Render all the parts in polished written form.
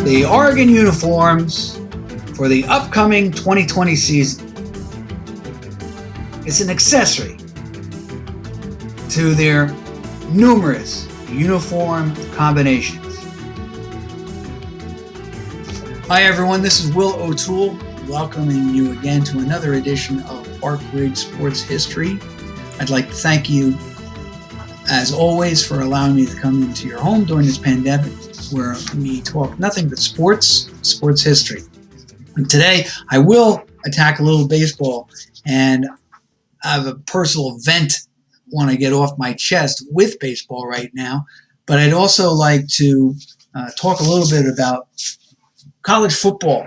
the Oregon uniforms for the upcoming 2020 season. It's an accessory to their numerous uniform combinations. Hi everyone, this is Will O'Toole, welcoming you again to another edition of Park Ridge Sports History. I'd like to thank you, as always, for allowing me to come into your home during this pandemic, where we talk nothing but sports history. And today, I will attack a little baseball, and I have a personal vent I want to get off my chest with baseball right now. But I'd also like to talk a little bit about college football.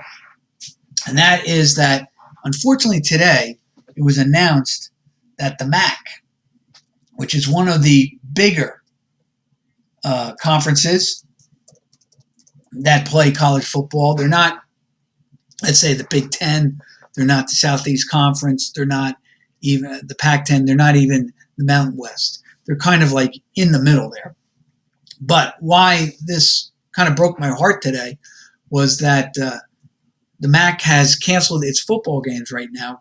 And that is that, unfortunately today, it was announced that the MAC, which is one of the bigger conferences that play college football, they're not, let's say, the Big Ten, they're not the Southeast Conference, they're not even the Pac-10, they're not even the Mountain West. They're kind of like in the middle there. But why this kind of broke my heart today was that the MAC has canceled its football games right now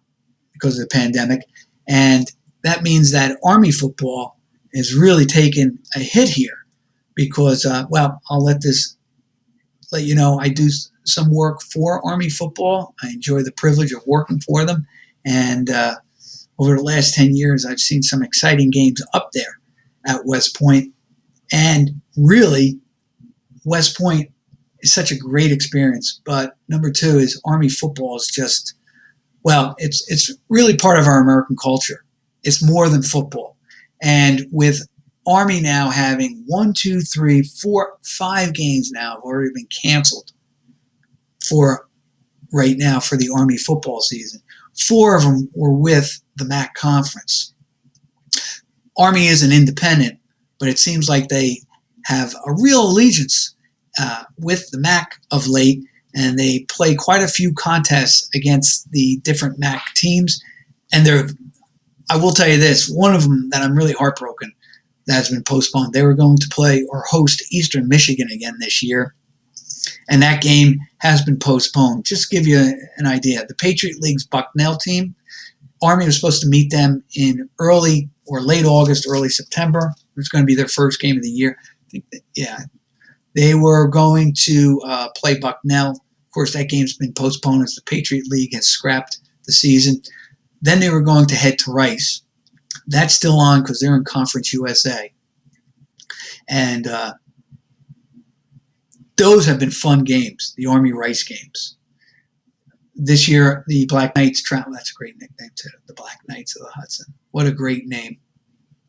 because of the pandemic, and that means that Army football has really taken a hit here because, I'll let you know, I do some work for Army football. I enjoy the privilege of working for them, and over the last 10 years, I've seen some exciting games up there at West Point, and really, West Point is such a great experience. But number two is Army football is just, it's really part of our American culture. It's more than football. And with Army now having 5 games now have already been canceled for right now for the Army football season. 4 of them were with the MAC conference. Army is an independent, but it seems like they have a real allegiance with the MAC of late, and they play quite a few contests against the different MAC teams. And I will tell you this, one of them that I'm really heartbroken that has been postponed. They were going to play or host Eastern Michigan again this year, and that game has been postponed. Just to give you an idea, the Patriot League's Bucknell team, Army was supposed to meet them in early or late August, early September. It was going to be their first game of the year. They were going to play Bucknell. Of course, that game's been postponed as the Patriot League has scrapped the season. Then they were going to head to Rice. That's still on because they're in Conference USA. And those have been fun games, the Army-Rice games. This year, the Black Knights travel. That's a great nickname, too, the Black Knights of the Hudson. What a great name.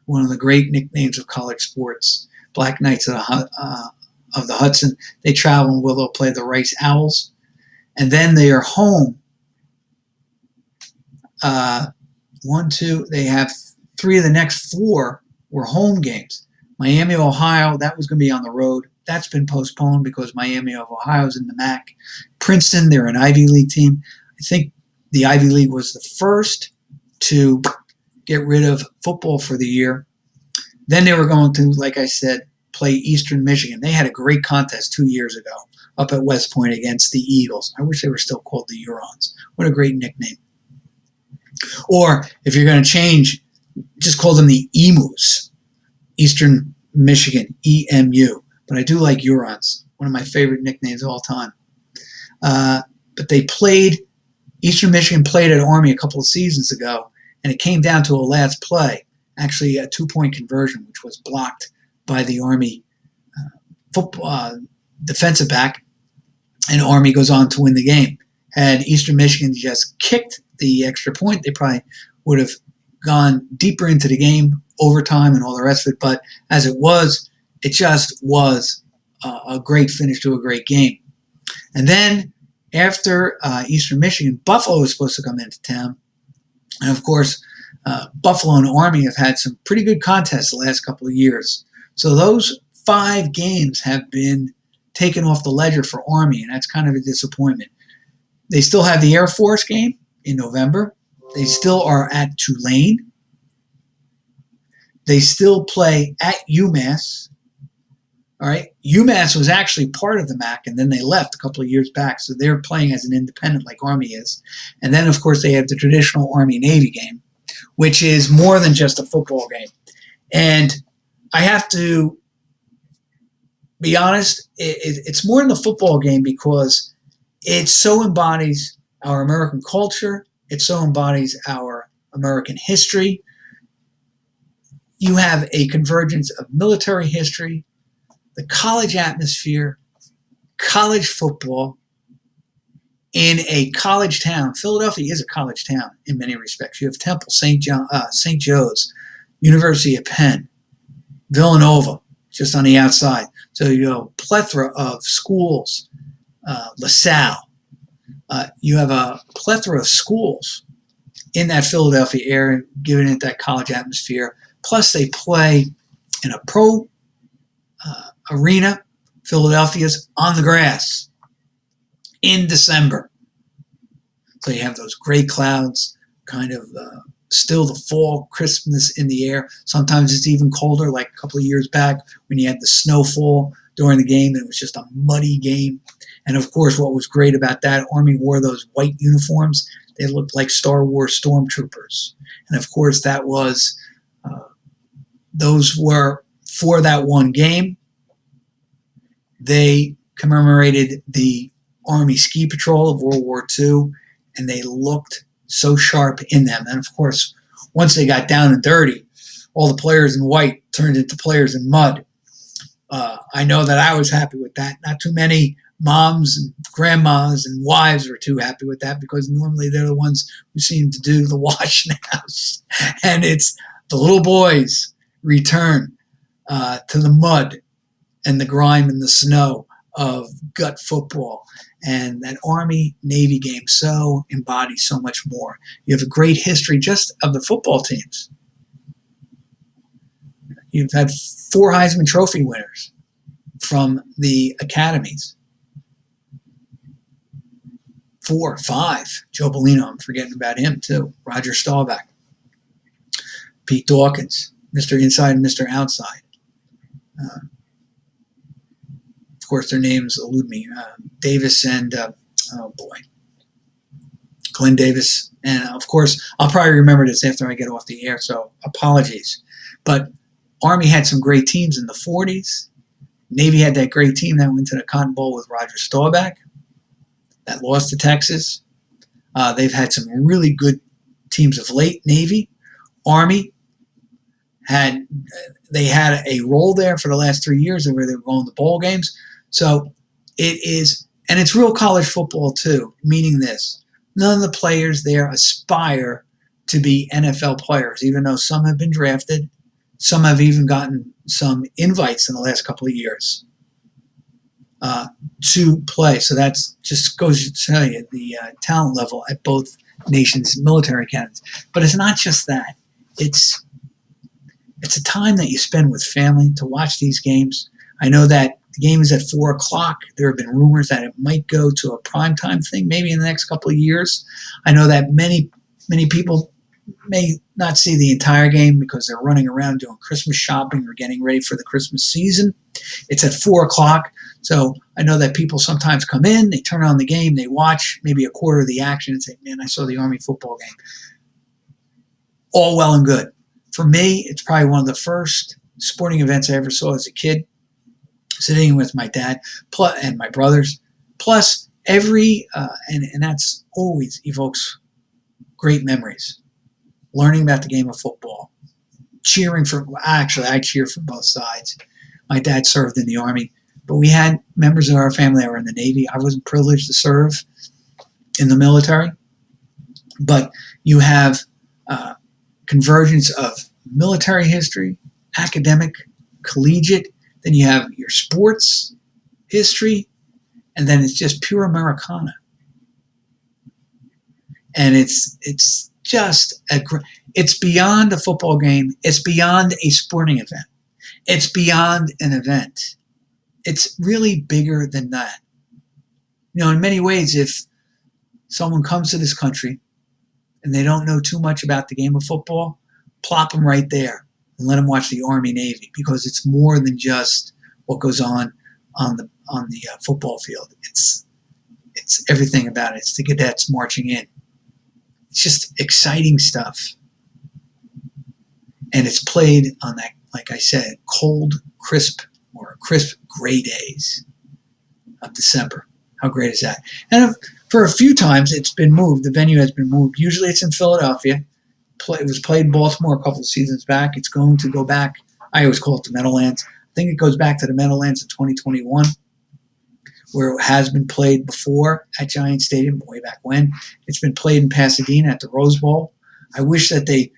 One of the great nicknames of college sports, Black Knights of the Hudson. They travel and will play the Rice Owls. And then they are home. They have 3 of the next 4 were home games. Miami, Ohio, that was going to be on the road. That's been postponed because Miami of Ohio is in the MAC. Princeton, they're an Ivy League team. I think the Ivy League was the first to get rid of football for the year. Then they were going to, like I said, play Eastern Michigan. They had a great contest 2 years ago up at West Point against the Eagles. I wish they were still called the Hurons. What a great nickname. Or if you're going to change, just call them the Emus. Eastern Michigan, EMU. But I do like Hurons, one of my favorite nicknames of all time. But Eastern Michigan played at Army a couple of seasons ago, and it came down to a last play, actually a 2-point conversion, which was blocked by the Army defensive back, and Army goes on to win the game. Had Eastern Michigan just kicked the extra point, they probably would have gone deeper into the game, overtime and all the rest of it. But as it just was a great finish to a great game. And then after Eastern Michigan, Buffalo was supposed to come into town. And of course, Buffalo and Army have had some pretty good contests the last couple of years. So those 5 games have been taken off the ledger for Army, and that's kind of a disappointment. They still have the Air Force game in November. They still are at Tulane. They still play at UMass. All right, UMass was actually part of the MAC, and then they left a couple of years back, so they're playing as an independent like Army is. And then, of course, they have the traditional Army-Navy game, which is more than just a football game. And I have to be honest, it's more than the football game because it so embodies our American culture. It so embodies our American history. You have a convergence of military history, the college atmosphere, college football in a college town. Philadelphia is a college town in many respects. You have Temple, St. Joe's, University of Penn, Villanova, just on the outside. So you have a plethora of schools, LaSalle. You have a plethora of schools in that Philadelphia area, giving it that college atmosphere. Plus, they play in a pro arena. Philadelphia's on the grass in December. So you have those gray clouds, kind of still the fall crispness in the air. Sometimes it's even colder, like a couple of years back when you had the snowfall during the game, and it was just a muddy game. And of course, what was great about that, Army wore those white uniforms. They looked like Star Wars stormtroopers. And of course, that was those were for that one game. They commemorated the Army Ski Patrol of World War II, and they looked so sharp in them. And of course, once they got down and dirty, all the players in white turned into players in mud. I know that I was happy with that. Not too many moms and grandmas and wives were too happy with that because normally they're the ones who seem to do the wash in the house. And it's the little boys return to the mud and the grime and the snow of gut football. And that Army-Navy game so embodies so much more. You have a great history just of the football teams. You've had 4 Heisman Trophy winners from the academies. 4, 5. Joe Bellino, I'm forgetting about him too. Roger Staubach. Pete Dawkins. Mr. Inside and Mr. Outside. Of course, their names elude me. Davis and, Glenn Davis. And of course, I'll probably remember this after I get off the air, so apologies. But Army had some great teams in the 40s. Navy had that great team that went to the Cotton Bowl with Roger Staubach that lost to Texas. They've had some really good teams of late. Navy, Army had a role there for the last 3 years where they were going to bowl games. So it is, and it's real college football too, meaning this. None of the players there aspire to be NFL players, even though some have been drafted. Some have even gotten some invites in the last couple of years to play. So that just goes to tell you the talent level at both nations' military academies. But it's not just that. It's a time that you spend with family to watch these games. I know that the game is at 4 o'clock. There have been rumors that it might go to a primetime thing maybe in the next couple of years. I know that many people may not see the entire game because they're running around doing Christmas shopping or getting ready for the Christmas season. It's at 4 o'clock. So I know that people sometimes come in, they turn on the game, they watch maybe a quarter of the action and say, man, I saw the Army football game. All well and good. For me, it's probably one of the first sporting events I ever saw as a kid, sitting with my dad and my brothers. Plus, and that's always evokes great memories. Learning about the game of football, actually, I cheer for both sides. My dad served in the Army, but we had members of our family that were in the Navy. I wasn't privileged to serve in the military, but you have convergence of military history, academic, collegiate, then you have your sports history, and then it's just pure Americana. And it's just it's beyond a football game. It's beyond a sporting event. It's beyond an event. It's really bigger than that. You know, in many ways, if someone comes to this country and they don't know too much about the game of football, plop them right there and let them watch the Army-Navy, because it's more than just what goes on the football field. It's everything about it. It's the cadets marching in. It's just exciting stuff. And it's played on that, like I said, cold, crisp gray days of December. How great is that? And for a few times it's been moved. The venue has been moved. Usually it's in Philadelphia. It was played in Baltimore a couple of seasons back. It's going to go back. I always call it the Meadowlands. I think it goes back to the Meadowlands in 2021, where it has been played before at Giant Stadium way back when. It's been played in Pasadena at the Rose Bowl. I wish that they,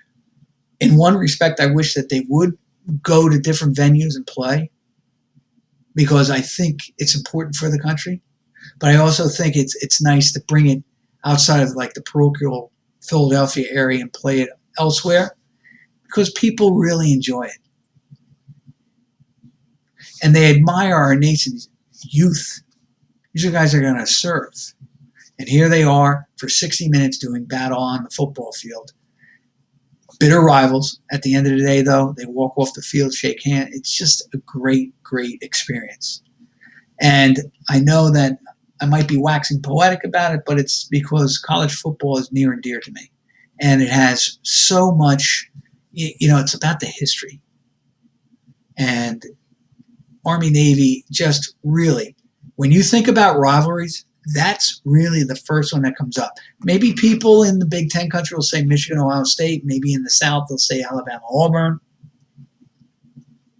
in one respect, I wish that they would go to different venues and play, because I think it's important for the country. But I also think it's nice to bring it outside of like the parochial Philadelphia area and play it elsewhere, because people really enjoy it. And they admire our nation's youth. These are guys that are going to serve. And here they are for 60 minutes doing battle on the football field. Bitter rivals. At the end of the day, though, they walk off the field, shake hands. It's just a great, great experience. And I know that I might be waxing poetic about it, but it's because college football is near and dear to me. And it has so much, it's about the history. And Army-Navy just really, when you think about rivalries, that's really the first one that comes up. Maybe people in the Big Ten country will say Michigan, Ohio State. Maybe in the South they'll say Alabama, Auburn,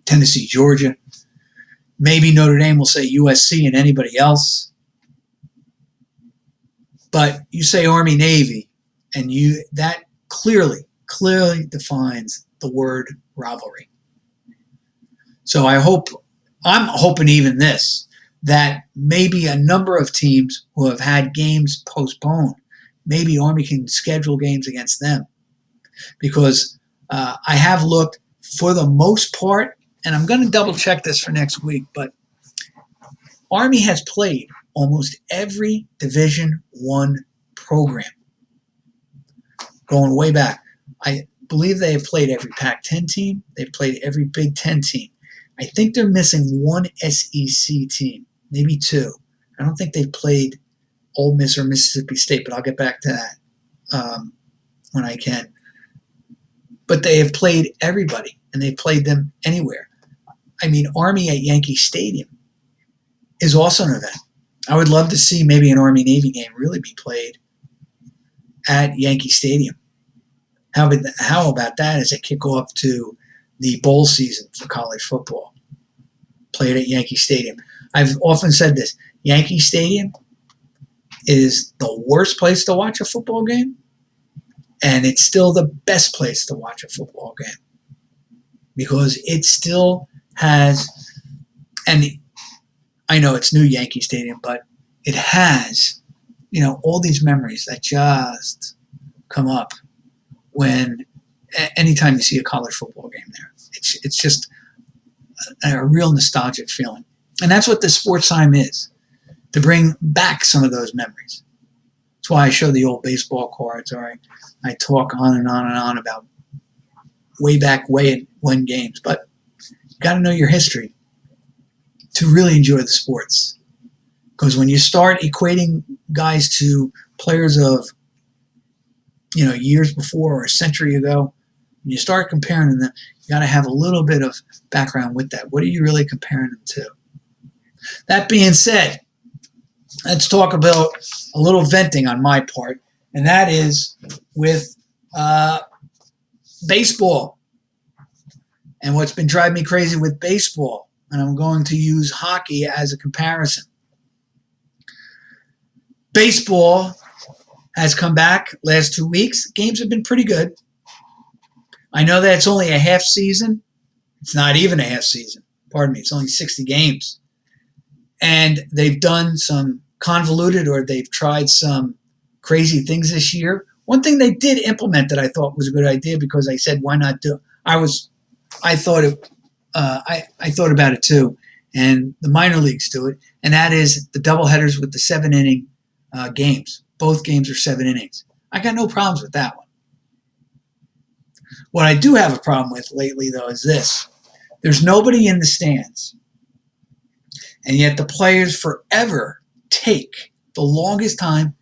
Tennessee, Georgia. Maybe Notre Dame will say USC and anybody else. But you say Army-Navy, and that clearly defines the word rivalry. So I'm hoping even this, that maybe a number of teams who have had games postponed, maybe Army can schedule games against them. Because I have looked, for the most part, and I'm going to double check this for next week, but Army has played almost every Division I program. Going way back. I believe they have played every Pac-10 team. They've played every Big Ten team. I think they're missing one SEC team, maybe two. I don't think they've played Ole Miss or Mississippi State, but I'll get back to that when I can. But they have played everybody, and they've played them anywhere. I mean, Army at Yankee Stadium is also an event. I would love to see maybe an Army-Navy game really be played at Yankee Stadium. How about that as a kickoff to the bowl season for college football? Played at Yankee Stadium. I've often said this. Yankee Stadium is the worst place to watch a football game, and it's still the best place to watch a football game, because it still has, and I know it's new Yankee Stadium, but it has, all these memories that just come up when anytime you see a college football game there. It's just a real nostalgic feeling. And that's what the sports time is, to bring back some of those memories. That's why I show the old baseball cards, or I talk on and on and on about way back when games. But you got to know your history to really enjoy the sports. Because when you start equating guys to players of, years before or a century ago, when you start comparing them, you got to have a little bit of background with that. What are you really comparing them to? That being said, let's talk about a little venting on my part, and that is with baseball and what's been driving me crazy with baseball. And I'm going to use hockey as a comparison. Baseball has come back last 2 weeks. Games have been pretty good. I know that it's only a half season. It's not even a half season. Pardon me. It's only 60 games. And they've done some convoluted, or they've tried some crazy things this year. One thing they did implement that I thought was a good idea, because I said, why not do it? I thought about it too, and the minor leagues do it, and that is the doubleheaders with the 7-inning games. Both games are 7 innings. I got no problems with that one. What I do have a problem with lately, though, is this. There's nobody in the stands. And yet the players forever take the longest time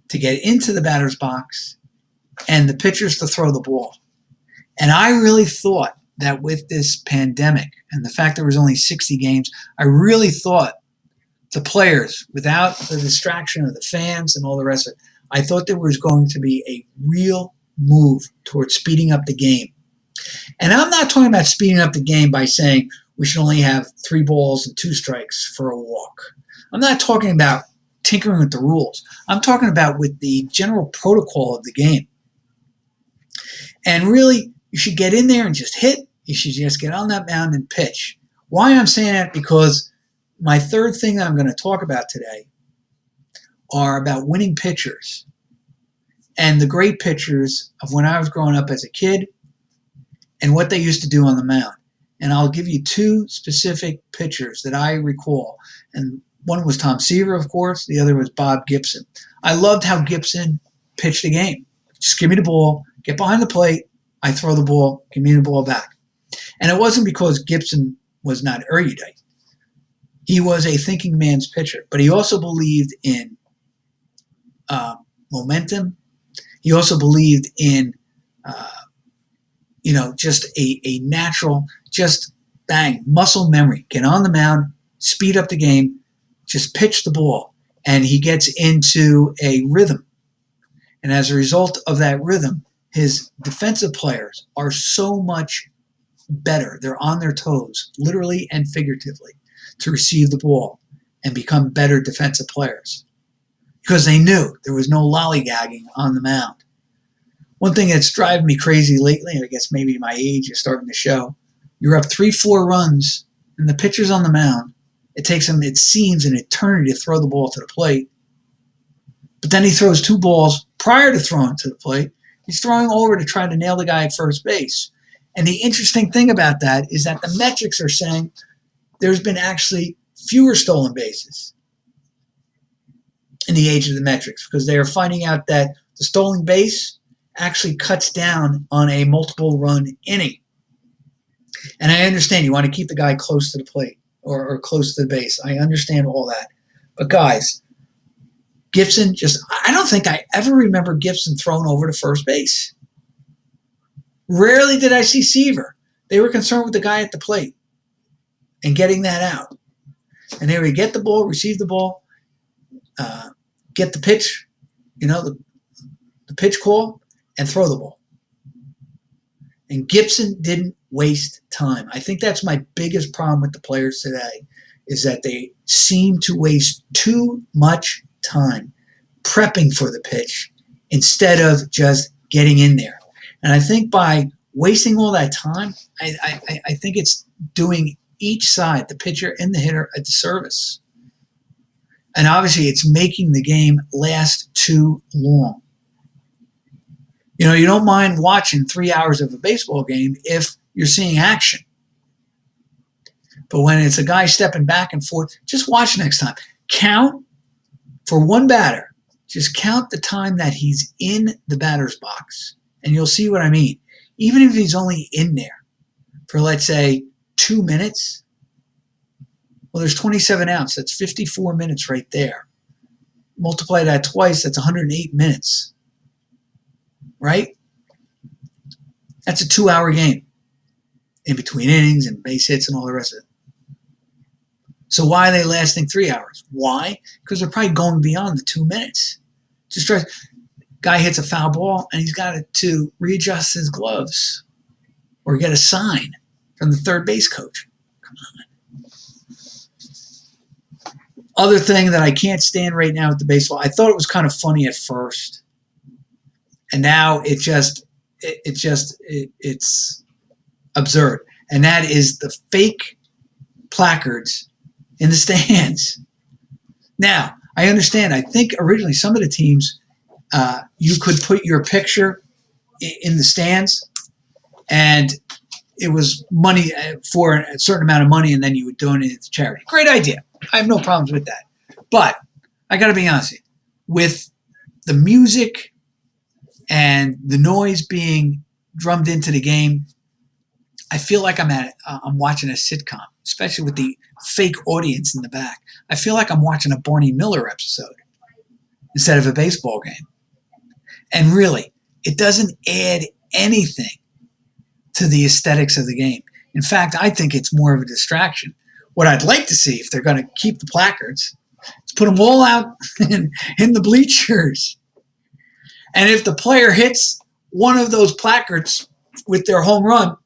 to get into the batter's box and the pitchers to throw the ball. And I really thought that with this pandemic and the fact there was only 60 games, I really thought the players, without the distraction of the fans and all the rest of it, I thought there was going to be a real move towards speeding up the game. And I'm not talking about speeding up the game by saying we should only have 3 balls and 2 strikes for a walk. I'm not talking about tinkering with the rules. I'm talking about with the general protocol of the game. And really, you should get in there and just hit. You should just get on that mound and pitch. Why I'm saying that? Because my third thing that I'm going to talk about today are about winning pitchers and the great pitchers of when I was growing up as a kid and what they used to do on the mound. And I'll give you 2 specific pitchers that I recall. And one was Tom Seaver, of course. The other was Bob Gibson. I loved how Gibson pitched the game. Just give me the ball, get behind the plate, I throw the ball, give me the ball back. And it wasn't because Gibson was not erudite. He was a thinking man's pitcher, but he also believed in momentum. He also believed in, just a natural, just bang, muscle memory. Get on the mound, speed up the game, just pitch the ball. And he gets into a rhythm. And as a result of that rhythm, his defensive players are so much better. They're on their toes, literally and figuratively, to receive the ball and become better defensive players because they knew there was no lollygagging on the mound. One thing that's driving me crazy lately, I guess maybe my age is starting to show, you're up 3-4 runs and the pitcher's on the mound. It takes him, it seems, an eternity to throw the ball to the plate. But then he throws 2 balls prior to throwing to the plate. He's throwing over to try to nail the guy at first base. And the interesting thing about that is that the metrics are saying there's been actually fewer stolen bases in the age of the metrics because they are finding out that the stolen base actually cuts down on a multiple run inning. And I understand you want to keep the guy close to the plate or close to the base. I understand all that. But guys, Gibson I don't think I ever remember Gibson thrown over to first base. Rarely did I see Seaver. They were concerned with the guy at the plate and getting that out. And they would get the ball, receive the ball, get the pitch, the pitch call, and throw the ball. And Gibson didn't waste time. I think that's my biggest problem with the players today is that they seem to waste too much time prepping for the pitch instead of just getting in there. And I think by wasting all that time, I think it's doing each side, the pitcher and the hitter, a disservice. And obviously it's making the game last too long. You don't mind watching 3 hours of a baseball game if you're seeing action. But when it's a guy stepping back and forth, just watch next time. Count for one batter. Just count the time that he's in the batter's box. And you'll see what I mean. Even if he's only in there for, let's say, 2 minutes, well, there's 27 outs. That's 54 minutes right there. Multiply that twice, that's 108 minutes. Right? That's a 2-hour game in between innings and base hits and all the rest of it. So why are they lasting 3 hours? Why? Because they're probably going beyond the 2 minutes. Just try. Guy hits a foul ball and he's got to readjust his gloves or get a sign from the third base coach. Come on. Other thing that I can't stand right now with the baseball, I thought it was kind of funny at first. And now it's absurd. And that is the fake placards in the stands. Now, I understand. I think originally some of the teams, you could put your picture in the stands, and it was money for a certain amount of money, and then you would donate it to charity. Great idea. I have no problems with that. But I got to be honest with the music and the noise being drummed into the game, I feel like I'm watching a sitcom. especially with the fake audience in the back. I feel like I'm watching a Barney Miller episode instead of a baseball game. And really, it doesn't add anything to the aesthetics of the game. In fact, I think it's more of a distraction. What I'd like to see, if they're going to keep the placards, is put them all out in the bleachers. And if the player hits one of those placards with their home run,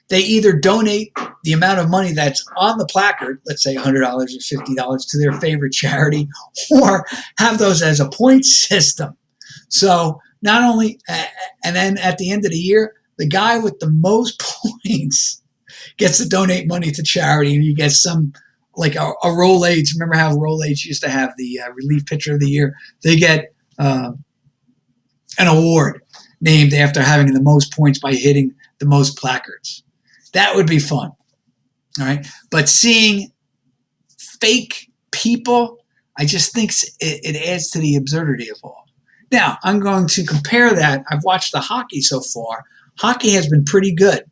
they either donate the amount of money that's on the placard, let's say $100 or $50 to their favorite charity, or have those as a point system. So not only, and then at the end of the year, the guy with the most points gets to donate money to charity, and you get some, like a Rolaids. Remember how Rolaids used to have the relief pitcher of the year? They get an award named after having the most points by hitting the most placards. That would be fun. All right. But seeing fake people, I just think it adds to the absurdity of all. Now, I'm going to compare that. I've watched the hockey so far. Hockey has been pretty good.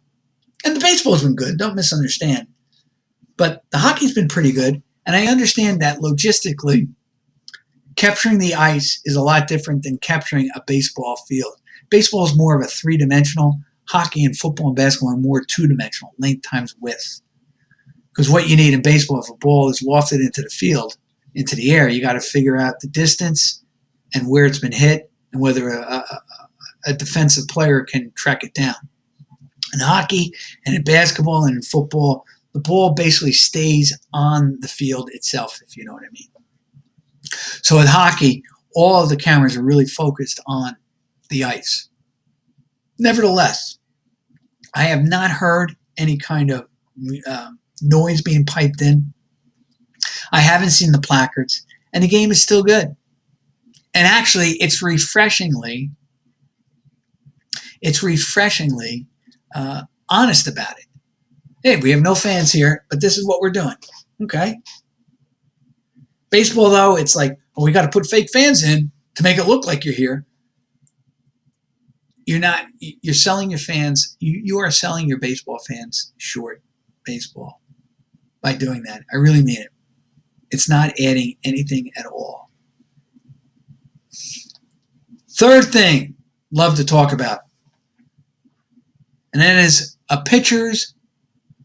And the baseball's been good. Don't misunderstand. But the hockey's been pretty good. And I understand that logistically, capturing the ice is a lot different than capturing a baseball field. Baseball is more of a three-dimensional. Hockey and football and basketball are more two-dimensional, length times width. Because what you need in baseball, if a ball is wafted into the field, into the air, you got to figure out the distance and where it's been hit and whether a defensive player can track it down. In hockey and in basketball and in football, the ball basically stays on the field itself, if you know what I mean. So with hockey, all of the cameras are really focused on the ice. Nevertheless, I have not heard any kind of noise being piped in. I haven't seen the placards, and the game is still good. And actually, it's refreshingly honest about it. Hey, we have no fans here, but this is what we're doing. Okay. Baseball, though, it's like, well, we got to put fake fans in to make it look like you're here. You're selling your fans, you are selling your baseball fans short baseball by doing that. I really mean it. It's not adding anything at all. Third thing, love to talk about, and that is a pitcher's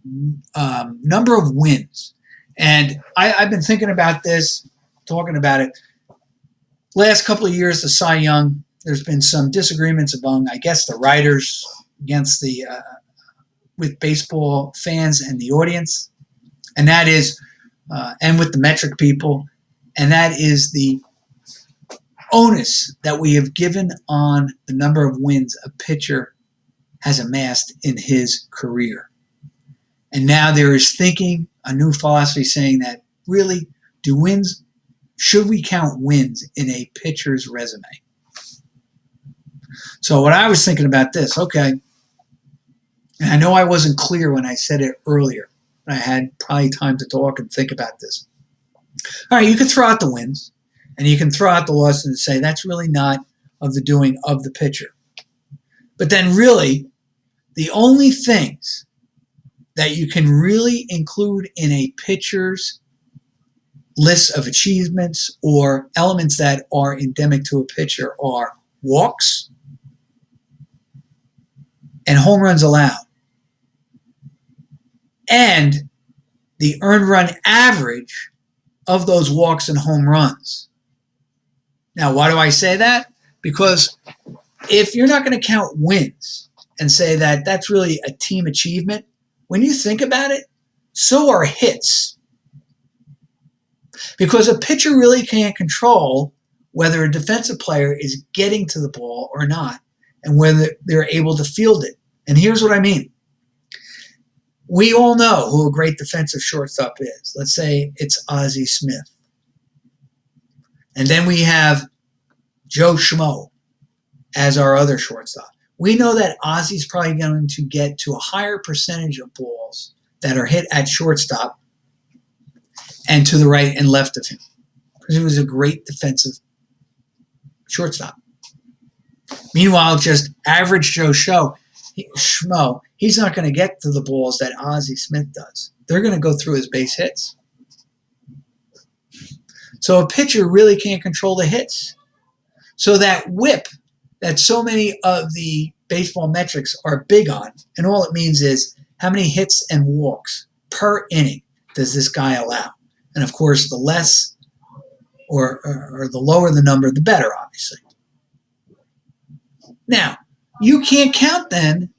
number of wins. And I've been thinking about this, talking about it. Last couple of years, the Cy Young, there's been some disagreements among, I guess, the writers against with baseball fans and the audience, and that is, and with the metric people, and that is the onus that we have given on the number of wins a pitcher has amassed in his career. And now there is thinking, a new philosophy saying that really, should we count wins in a pitcher's resume? So what I was thinking about this, okay, and I know I wasn't clear when I said it earlier. I had probably time to talk and think about this. All right, you can throw out the wins, and you can throw out the losses and say that's really not of the doing of the pitcher. But then really, the only things that you can really include in a pitcher's list of achievements or elements that are endemic to a pitcher are walks and home runs allowed, and the earned run average of those walks and home runs. Now, why do I say that? Because if you're not going to count wins and say that that's really a team achievement, when you think about it, so are hits. Because a pitcher really can't control whether a defensive player is getting to the ball or not, and whether they're able to field it. And here's what I mean. We all know who a great defensive shortstop is. Let's say it's Ozzie Smith. And then we have Joe Schmo as our other shortstop. We know that Ozzie's probably going to get to a higher percentage of balls that are hit at shortstop and to the right and left of him, because he was a great defensive shortstop. Meanwhile, just average Joe Schmo, he's not going to get to the balls that Ozzie Smith does. they're going to go through his base hits. So a pitcher really can't control the hits. So that whip that so many of the baseball metrics are big on, and all it means is how many hits and walks per inning does this guy allow? And of course, the less or the lower the number, the better, obviously. Now, you can't count then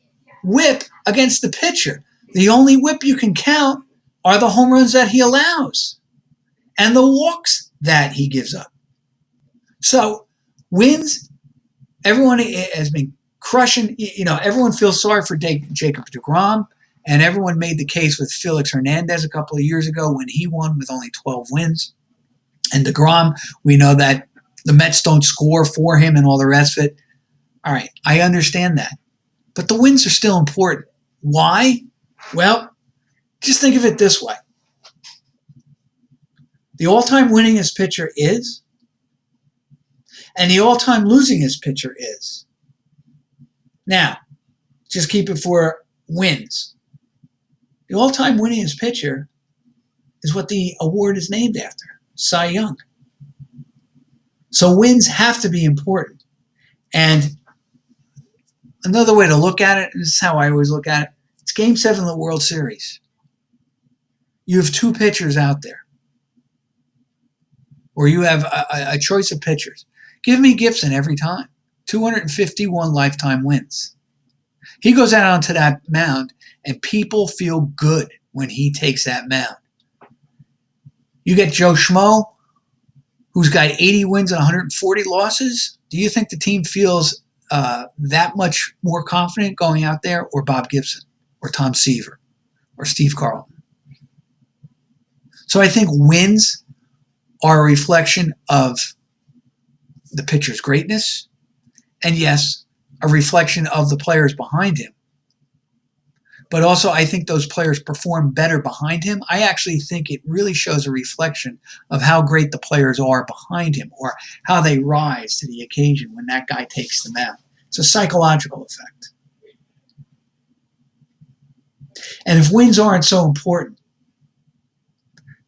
whip against the pitcher. The only whip you can count are the home runs that he allows and the walks that he gives up. So wins, everyone has been crushing, everyone feels sorry for Jacob deGrom, and everyone made the case with Felix Hernandez a couple of years ago when he won with only 12 wins. And deGrom, we know that the Mets don't score for him and all the rest of it. All right, I understand that. But the wins are still important. Why? Well, just think of it this way. The all-time winningest pitcher is, and the all-time losingest pitcher is. Now, just keep it for wins. The all-time winningest pitcher is what the award is named after, Cy Young. So wins have to be important. And another way to look at it, and this is how I always look at it, it's Game 7 of the World Series. You have two pitchers out there. Or you have a choice of pitchers. Give me Gibson every time. 251 lifetime wins. He goes out onto that mound, and people feel good when he takes that mound. You get Joe Schmo, who's got 80 wins and 140 losses. Do you think the team feels that much more confident going out there, or Bob Gibson, or Tom Seaver, or Steve Carlton? So I think wins are a reflection of the pitcher's greatness, and yes, a reflection of the players behind him. But also, I think those players perform better behind him. I actually think it really shows a reflection of how great the players are behind him, or how they rise to the occasion when that guy takes them out. It's a psychological effect. And if wins aren't so important,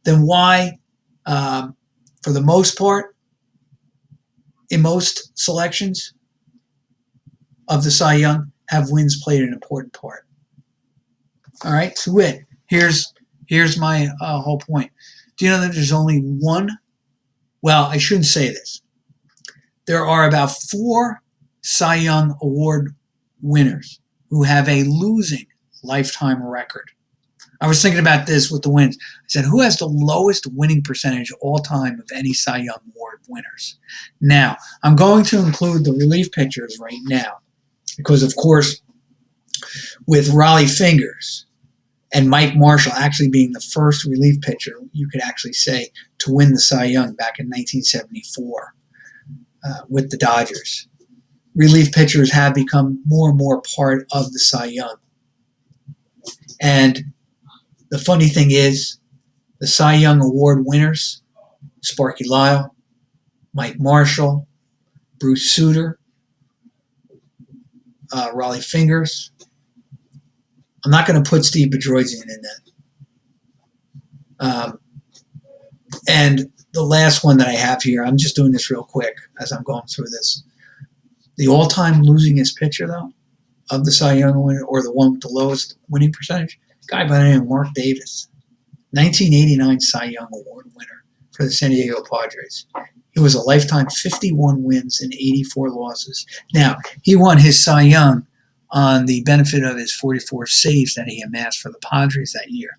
then why, for the most part, in most selections of the Cy Young, have wins played an important part? All right, so here's my whole point. Do you know that there's only one? Well, I shouldn't say this. There are about 4 Cy Young Award winners who have a losing lifetime record. I was thinking about this with the wins. I said, who has the lowest winning percentage all time of any Cy Young Award winners? Now, I'm going to include the relief pitchers right now because, of course, with Rollie Fingers and Mike Marshall actually being the first relief pitcher, you could actually say, to win the Cy Young back in 1974 with the Dodgers. Relief pitchers have become more and more part of the Cy Young. And the funny thing is, the Cy Young Award winners, Sparky Lyle, Mike Marshall, Bruce Sutter, Rollie Fingers. I'm not going to put Steve Bedrosian in that. And the last one that I have here, I'm just doing this real quick as I'm going through this. The all-time losingest pitcher, though, of the Cy Young winner, or the one with the lowest winning percentage, guy by the name of Mark Davis, 1989 Cy Young Award winner for the San Diego Padres. He was a lifetime 51 wins and 84 losses. Now, he won his Cy Young on the benefit of his 44 saves that he amassed for the Padres that year.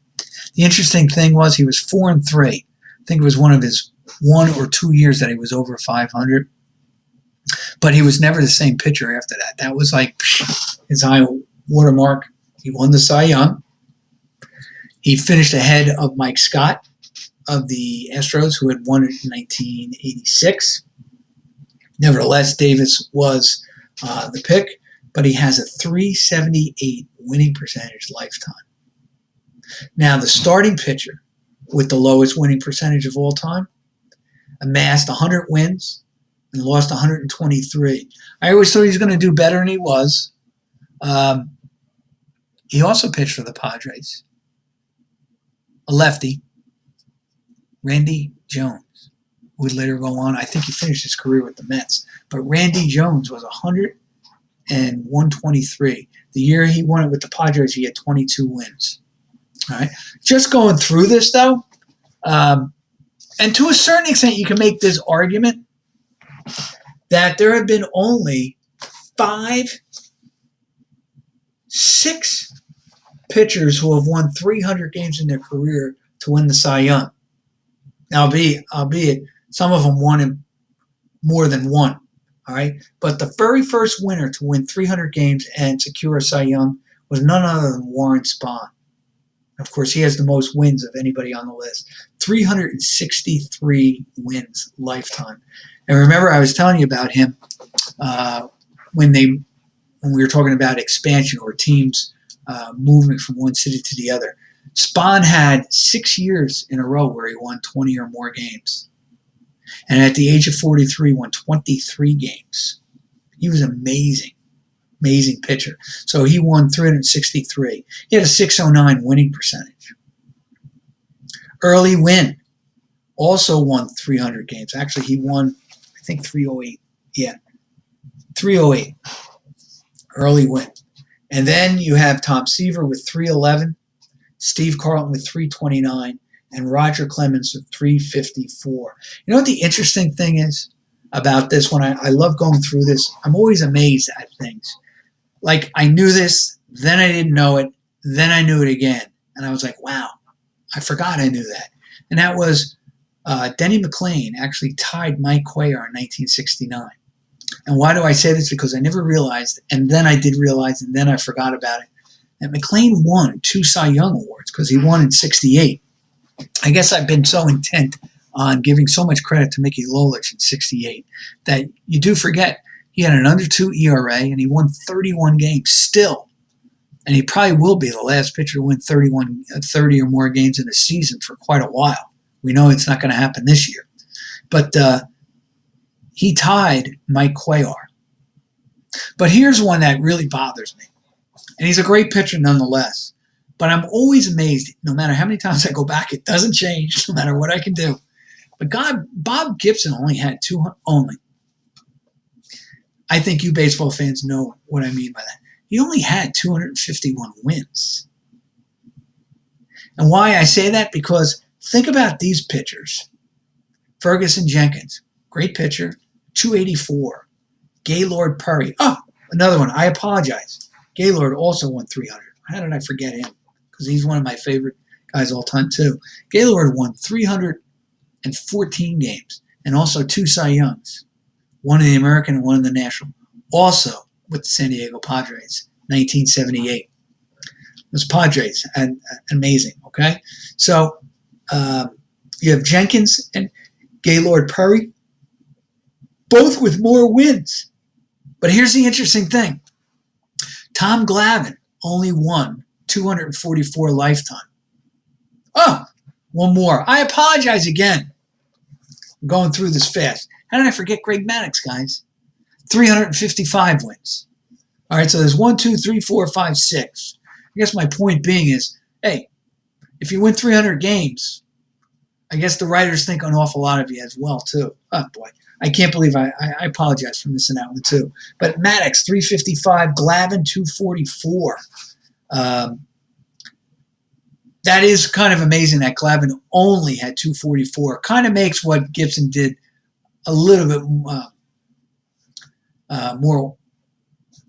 The interesting thing was he was 4-3. I think it was one of his 1 or 2 years that he was over 500. But he was never the same pitcher after that. That was like his high watermark. He won the Cy Young. He finished ahead of Mike Scott of the Astros, who had won it in 1986. Nevertheless, Davis was the pick, but he has a .378 winning percentage lifetime. Now, the starting pitcher with the lowest winning percentage of all time amassed 100 wins and lost 123. I always thought he was going to do better than he was. He also pitched for the Padres. a lefty, Randy Jones, would later go on. I think he finished his career with the Mets. But Randy Jones was 100 and 123. The year he won it with the Padres, he had 22 wins. All right. Just going through this, though, and to a certain extent, you can make this argument that there have been only 6 pitchers who have won 300 games in their career to win the Cy Young. Now, albeit some of them won in more than one. All right. But the very first winner to win 300 games and secure a Cy Young was none other than Warren Spahn. Of course, he has the most wins of anybody on the list. 363 wins lifetime. And remember, I was telling you about him when we were talking about expansion or teams moving from one city to the other. Spahn had 6 years in a row where he won 20 or more games. And at the age of 43, won 23 games. He was amazing. Amazing pitcher. So he won 363. He had a 609 winning percentage. Early Wynn also won 300 games. Actually, he won, I think, 308. Yeah, 308. Early Wynn. And then you have Tom Seaver with 311, Steve Carlton with 329, and Roger Clemens with 354. You know what the interesting thing is about this? When I love going through this, I'm always amazed at things. Like, I knew this, then I didn't know it, then I knew it again. And I was like, wow, I forgot I knew that. And that was Denny McLain actually tied Mike Cuellar in 1969. And why do I say this? Because I never realized, and then I did realize, and then I forgot about it, that McLain won 2 Cy Young Awards because he won in 68. I guess I've been so intent on giving so much credit to Mickey Lolich in 68 that you do forget he had an under 2 ERA and he won 31 games still. And he probably will be the last pitcher to win 30 or more games in a season for quite a while. We know it's not going to happen this year. But he tied Mike Cuellar. But here's one that really bothers me. And he's a great pitcher nonetheless. But I'm always amazed, no matter how many times I go back, it doesn't change, no matter what I can do. But Bob Gibson only had 200, only. I think you baseball fans know what I mean by that. He only had 251 wins. And why I say that? Because think about these pitchers. Ferguson Jenkins, great pitcher, 284. Gaylord Perry. Oh, another one. I apologize. Gaylord also won 300. How did I forget him? Because he's one of my favorite guys all time too. Gaylord won 314 games and also 2 Cy Youngs. One in the American and one in the National. Also with the San Diego Padres, 1978. Those Padres, and amazing, okay? So you have Jenkins and Gaylord Perry, both with more wins. But here's the interesting thing. Tom Glavine only won 244 lifetime. Oh, one more. I apologize again. I'm going through this fast. How did I forget Greg Maddux, guys? 355 wins. All right, so there's 1, 2, 3, 4, 5, 6. I guess my point being is, hey, if you win 300 games, I guess the writers think an awful lot of you as well, too. Oh, boy. I can't believe I apologize for missing that one, too. But Maddux, 355. Glavine, 244. That is kind of amazing that Glavine only had 244. Kind of makes what Gibson did a little bit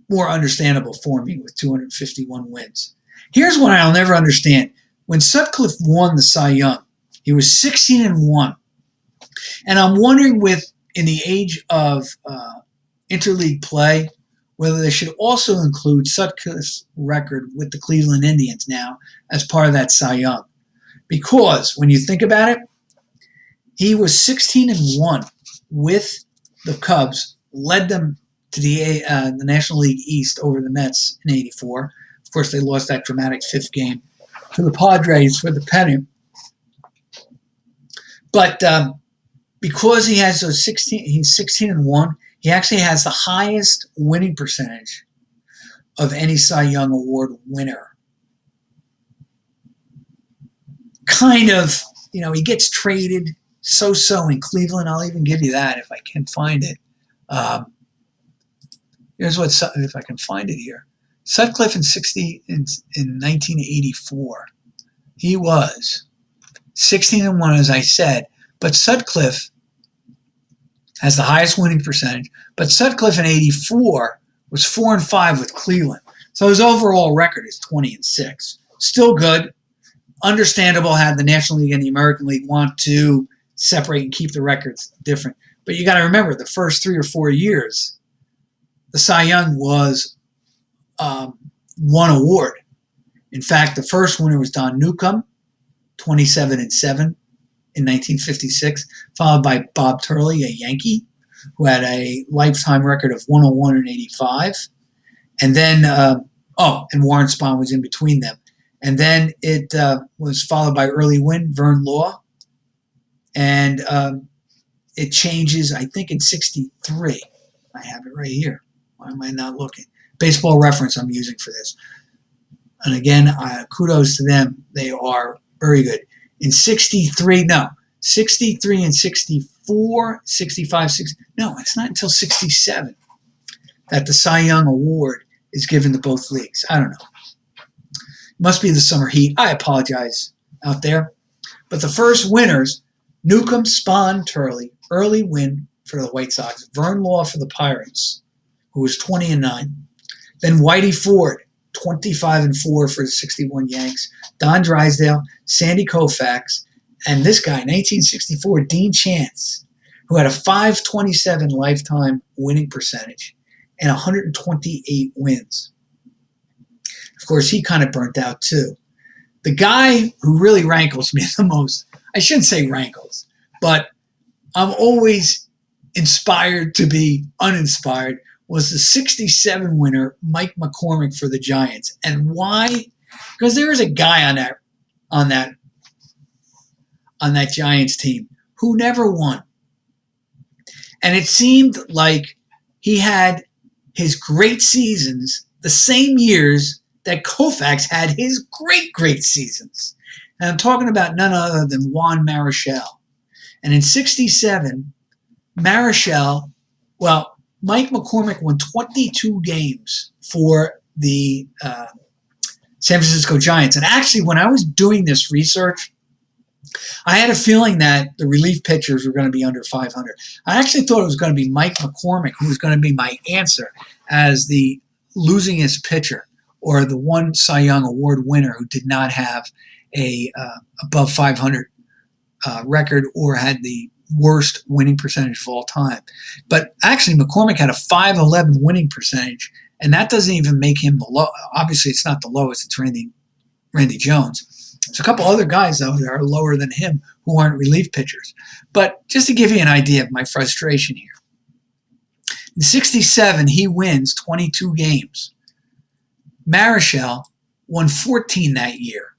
more understandable for me with 251 wins. Here's one I'll never understand. When Sutcliffe won the Cy Young, he was 16-1. And I'm wondering in the age of interleague play, whether they should also include Sutcliffe's record with the Cleveland Indians now as part of that Cy Young. Because when you think about it, he was 16-1 with the Cubs, led them to the National League East over the Mets in '84. Of course, they lost that dramatic 5th game to the Padres for the pennant. But because he has those he's 16-1, he actually has the highest winning percentage of any Cy Young Award winner. kind of, he gets traded so in Cleveland. I'll even give you that if I can find it. Here's what, if I can find it here. Sutcliffe in 1984. He was 16-1, as I said, but Sutcliffe has the highest winning percentage. But Sutcliffe in 84 was 4-5 with Cleveland. So his overall record is 20-6. Still good. Understandable how the National League and the American League want to separate and keep the records different. But you got to remember, the first 3 or 4 years, the Cy Young was one award. In fact, the first winner was Don Newcomb, 27-7 in 1956, followed by Bob Turley, a Yankee, who had a lifetime record of 101 and 85. And then, and Warren Spahn was in between them. And then it was followed by Early Win, Vern Law. And it changes, I think, in 63. I have it right here. Why am I not looking? Baseball Reference I'm using for this. And again, kudos to them. They are very good. In 63 and 64, 65, 60. No, it's not until 67 that the Cy Young Award is given to both leagues. I don't know. Must be the summer heat. I apologize out there. But the first winners, Newcomb, Spahn, Turley, Early Win for the White Sox, Vern Law for the Pirates, who was 20-9. Then Whitey Ford, 25-4 for the 61 Yanks. Don Drysdale, Sandy Koufax, and this guy, 1964, Dean Chance, who had a .527 lifetime winning percentage and 128 wins. Of course, he kind of burnt out too. The guy who really rankles me the most, I shouldn't say rankles, but I'm always inspired to be uninspired, was the 67 winner, Mike McCormick for the Giants. And why? Because there is a guy on that Giants team who never won. And it seemed like he had his great seasons the same years that Koufax had his great seasons. And I'm talking about none other than Juan Marichal. And in 67, Marichal, Mike McCormick won 22 games for the San Francisco Giants. And actually, when I was doing this research, I had a feeling that the relief pitchers were going to be under 500. I actually thought it was going to be Mike McCormick who was going to be my answer as the losingest pitcher, or the one Cy Young Award winner who did not have a above 500 record or had the worst winning percentage of all time. But actually, McCormick had a .511 winning percentage, and that doesn't even make him the low. Obviously, it's not the lowest. It's Randy Jones. There's a couple other guys, though, that are lower than him who aren't relief pitchers. But just to give you an idea of my frustration here, in 67, he wins 22 games. Marichal won 14 that year.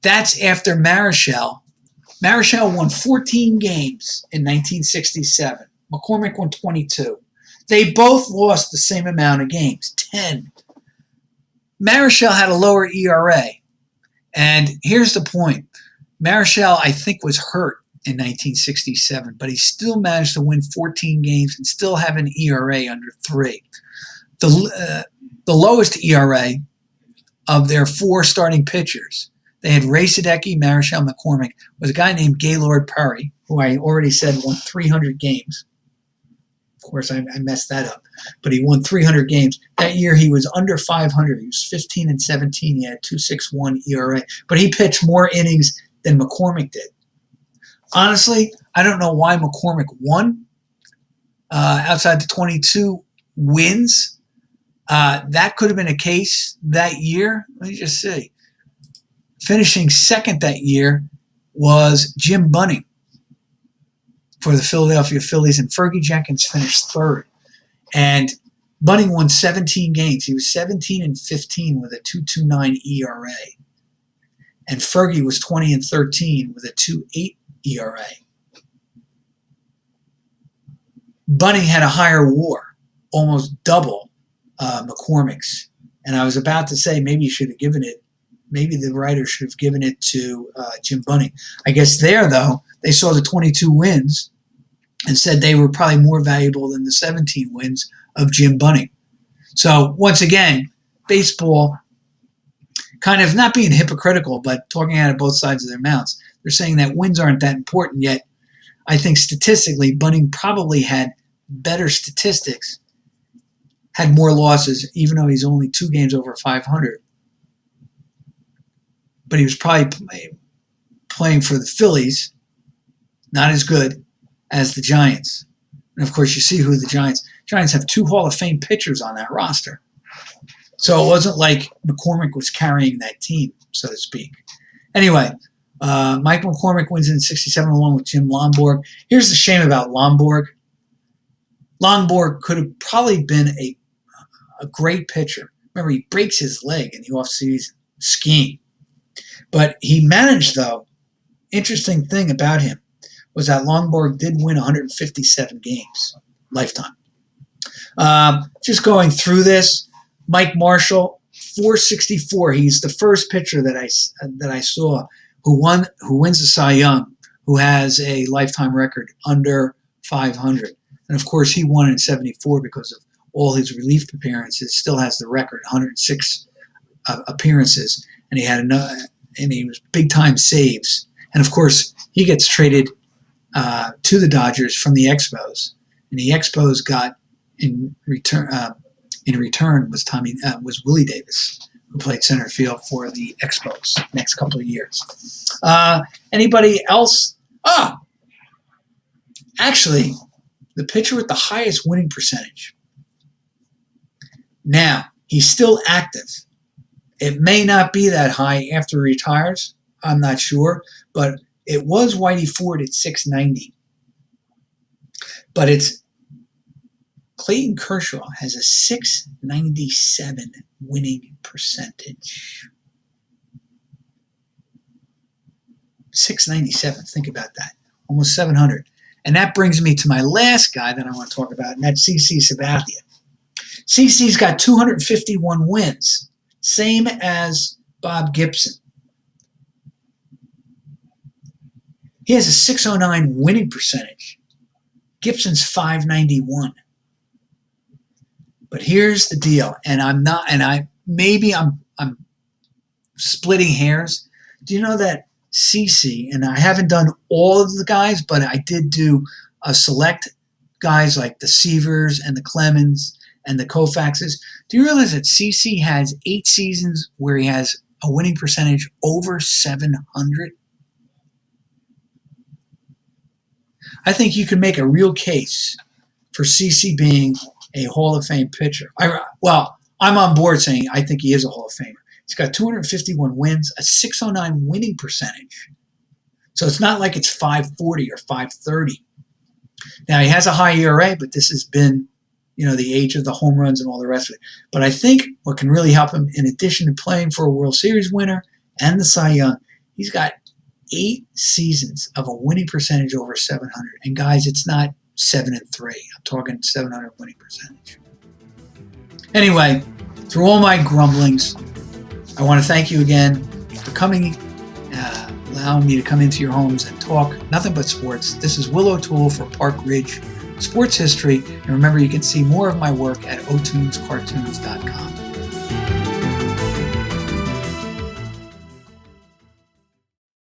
That's after Marichal won 14 games in 1967. McCormick won 22. They both lost the same amount of games, 10. Marichal had a lower ERA. And here's the point. Marichal, I think, was hurt in 1967, but he still managed to win 14 games and still have an ERA under 3. The lowest ERA of their 4 starting pitchers, they had Ray Sadecki, Marichal, McCormick, was a guy named Gaylord Perry, who I already said won 300 games. Of course, I messed that up, but he won 300 games. That year, he was under 500. He was 15-17. He had 2.61 ERA, but he pitched more innings than McCormick did. Honestly, I don't know why McCormick won. Outside the 22 wins, that could have been a case that year. Let me just see. Finishing second that year was Jim Bunning for the Philadelphia Phillies, and Fergie Jenkins finished third. And Bunning won 17 games. He was 17-15 with a 2.29 ERA. And Fergie was 20-13 with a 2.8 ERA. Bunning had a higher WAR, almost double McCormick's. And I was about to say maybe you should have given it maybe the writer should have given it to Jim Bunning. I guess there, though, they saw the 22 wins and said they were probably more valuable than the 17 wins of Jim Bunning. So once again, baseball kind of not being hypocritical, but talking out of both sides of their mouths. They're saying that wins aren't that important, yet I think statistically Bunning probably had better statistics, had more losses, even though he's only 2 games over 500. But he was probably playing for the Phillies, not as good as the Giants. And of course, you see who the Giants have 2 Hall of Fame pitchers on that roster. So it wasn't like McCormick was carrying that team, so to speak. Anyway, Mike McCormick wins in 67 along with Jim Lomborg. Here's the shame about Lomborg. Lomborg could have probably been a great pitcher. Remember, he breaks his leg in the offseason skiing. But he managed, though, interesting thing about him was that Lomborg did win 157 games, lifetime. Just going through this, Mike Marshall, 464. He's the first pitcher that I saw who wins the Cy Young, who has a lifetime record under 500. And of course, he won in 74 because of all his relief appearances. Still has the record, 106 appearances, and he had and he was big time saves. And of course, he gets traded to the Dodgers from the Expos, and the Expos got in return was Willie Davis, who played center field for the Expos next couple of years. Anybody else? Actually, the pitcher with the highest winning percentage. Now, he's still active. It may not be that high after he retires. I'm not sure, but it was Whitey Ford at 690. But it's Clayton Kershaw has a 697 winning percentage. 697, think about that. Almost 700. And that brings me to my last guy that I want to talk about, and that's CC Sabathia. CC's got 251 wins, same as Bob Gibson. He has a 609 winning percentage. Gibson's 591. But here's the deal, and I'm splitting hairs. Do you know that CC, and I haven't done all of the guys, but I did do a select guys like the Seavers and the Clemens and the Koufaxes. Do you realize that CC has 8 seasons where he has a winning percentage over 700? I think you can make a real case for CC being a Hall of Fame pitcher. I'm on board saying I think he is a Hall of Famer. He's got 251 wins, a 609 winning percentage. So it's not like it's 540 or 530. Now, he has a high ERA, but this has been, the age of the home runs and all the rest of it. But I think what can really help him, in addition to playing for a World Series winner and the Cy Young, he's got 8 seasons of a winning percentage over 700. And guys, it's not 7-3. I'm talking 700 winning percentage. Anyway, through all my grumblings, I want to thank you again for coming, allowing me to come into your homes and talk nothing but sports. This is Will O'Toole for Park Ridge Sports History. And remember, you can see more of my work at otunescartoons.com.